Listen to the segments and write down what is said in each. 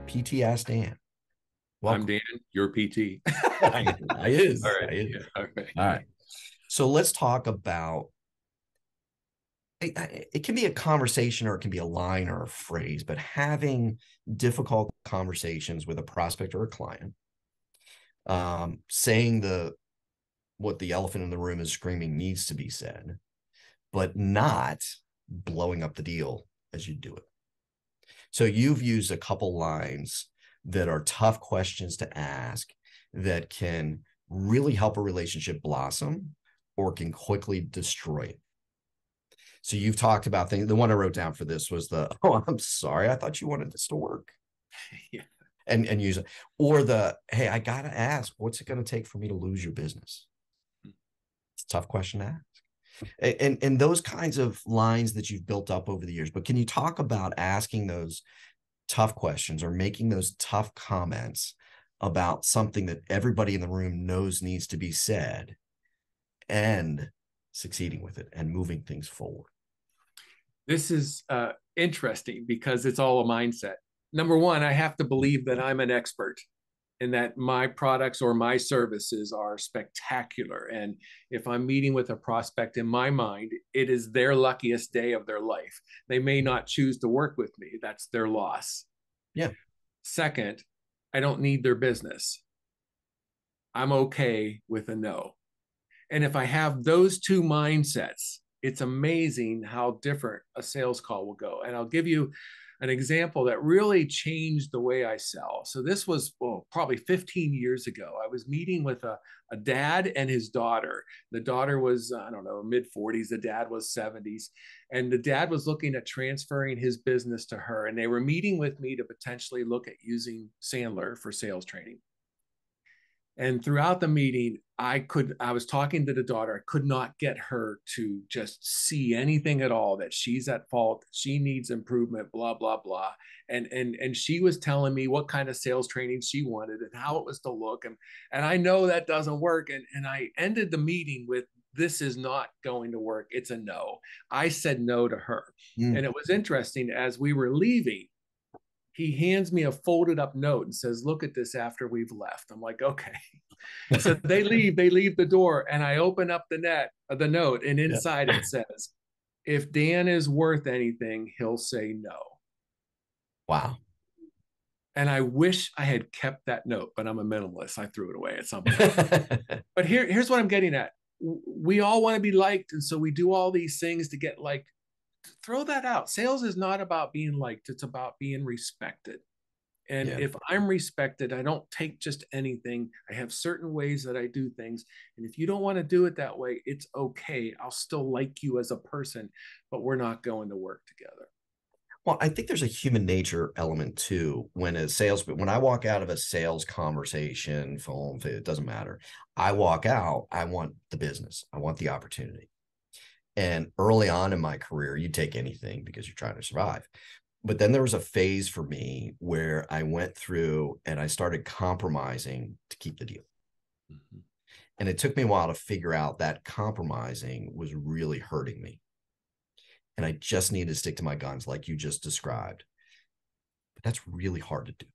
PT Ask Dan. I'm Welcome. Dan, your PT. I All is. right. I is. Yeah. All right. All right. So let's talk about it can be a conversation or it can be a line or a phrase, but having difficult conversations with a prospect or a client, saying what the elephant in the room is screaming needs to be said, but not blowing up the deal as you do it. So you've used a couple lines that are tough questions to ask that can really help a relationship blossom or can quickly destroy it. So you've talked about things. The one I wrote down for this was oh, I'm sorry. I thought you wanted this to work. Yeah. And use it. Or hey, I got to ask, what's it going to take for me to lose your business? It's a tough question to ask. And those kinds of lines that you've built up over the years. But can you talk about asking those tough questions or making those tough comments about something that everybody in the room knows needs to be said and succeeding with it and moving things forward? This is interesting because it's all a mindset. Number one, I have to believe that I'm an expert and that my products or my services are spectacular. And if I'm meeting with a prospect, in my mind, it is their luckiest day of their life. They may not choose to work with me. That's their loss. Yeah. Second, I don't need their business. I'm okay with a no. And if I have those two mindsets, it's amazing how different a sales call will go. And I'll give you an example that really changed the way I sell. So this was probably 15 years ago. I was meeting with a dad and his daughter. The daughter was, I don't know, mid 40s. The dad was 70s. And the dad was looking at transferring his business to her. And they were meeting with me to potentially look at using Sandler for sales training. And throughout the meeting, I was talking to the daughter. I could not get her to just see anything at all that she's at fault. She needs improvement, blah, blah, blah. And she was telling me what kind of sales training she wanted and how it was to look. And I know that doesn't work. And I ended the meeting with, this is not going to work. It's a no. I said no to her. Mm. And it was interesting as we were leaving, he hands me a folded up note and says, look at this after we've left. I'm like, okay. So they leave the door, and I open up the note, and Yeah. inside it says, if Dan is worth anything, he'll say no. Wow. And I wish I had kept that note, but I'm a minimalist. I threw it away at some point. But here's what I'm getting at. We all want to be liked. And so we do all these things to get liked. Throw that out. Sales is not about being liked, it's about being respected. And Yeah. if I'm respected, I don't take just anything. I have certain ways that I do things. And if you don't want to do it that way, it's okay. I'll still like you as a person, but we're not going to work together. Well, I think there's a human nature element too. When I walk out of a sales conversation, phone, it doesn't matter. I walk out, I want the business, I want the opportunity. And early on in my career, you take anything because you're trying to survive. But then there was a phase for me where I went through and I started compromising to keep the deal. Mm-hmm. And it took me a while to figure out that compromising was really hurting me. And I just needed to stick to my guns like you just described. But that's really hard to do.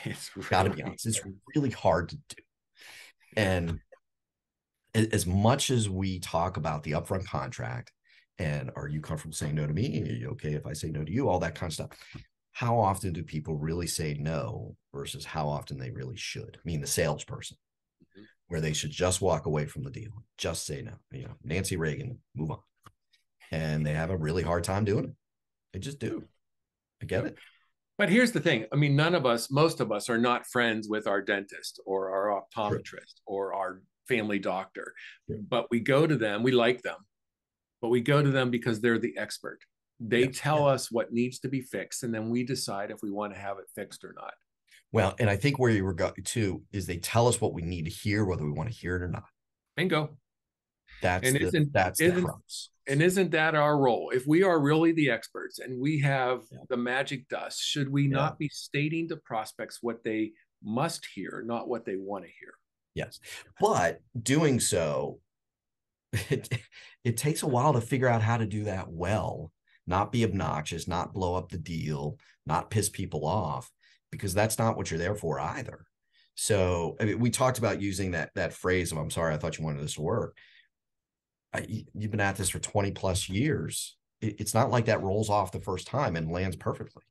It's Gotta be really, honest. It's really hard to do. And as much as we talk about the upfront contract and are you comfortable saying no to me? Are you okay if I say no to you? All that kind of stuff. How often do people really say no versus how often they really should? I mean, the salesperson, mm-hmm. where they should just walk away from the deal, just say no. Nancy Reagan, move on. And they have a really hard time doing it. They just do. I get it. But here's the thing. I mean, most of us are not friends with our dentist or our True. optometrist or our family doctor, True. but we go to them, we like them, but we go to them because they're the expert. They Yes. tell us what needs to be fixed, and then we decide if we want to have it fixed or not. Well, and I think where you were going to is they tell us what we need to hear, whether we want to hear it or not. Bingo. That's And the isn't crux. and isn't that our role? If we are really the experts and we have Yeah. the magic dust, should we Yeah. not be stating to prospects what they must hear, not what they want to hear? Yes. But doing so, it takes a while to figure out how to do that well not be obnoxious, not blow up the deal, not piss people off, because that's not what you're there for either. So I mean, we talked about using that phrase of, I'm sorry, I thought you wanted this to work. You've been at this for 20 plus years. It's not like that rolls off the first time and lands perfectly.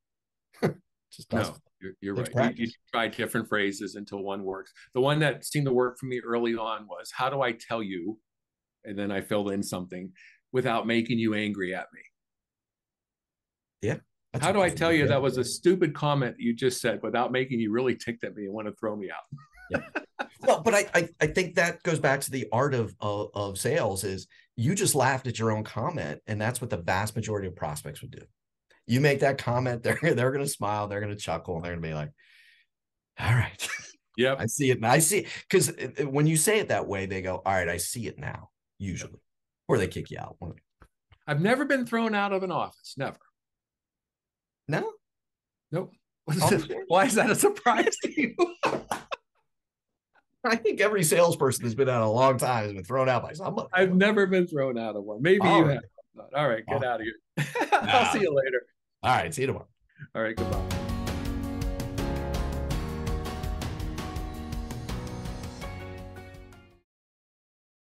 Just No, doesn't. you're Takes right. You practice. try different phrases until one works. The one that seemed to work for me early on was, how do I tell you? And then I filled in something without making you angry at me. Yeah. That's How a do I great tell you that was example. a stupid comment you just said without making you really ticked at me and want to throw me out? Yeah. Well, but I think that goes back to the art of sales is you just laughed at your own comment, and that's what the vast majority of prospects would do. You make that comment, they're going to smile, they're going to chuckle, and they're going to be like, all right. Yep. I see it. And I see it. Because when you say it that way, they go, all right, I see it now, usually. Or they kick you out. I've never been thrown out of an office. Never. No, Nope. office. Why is that a surprise to you? I think every salesperson that's been out a long time has been thrown out by somebody. I've never been thrown out of one. Maybe All you right. have. All right, get All out of here. I'll see you later. right. See you tomorrow. All right, goodbye.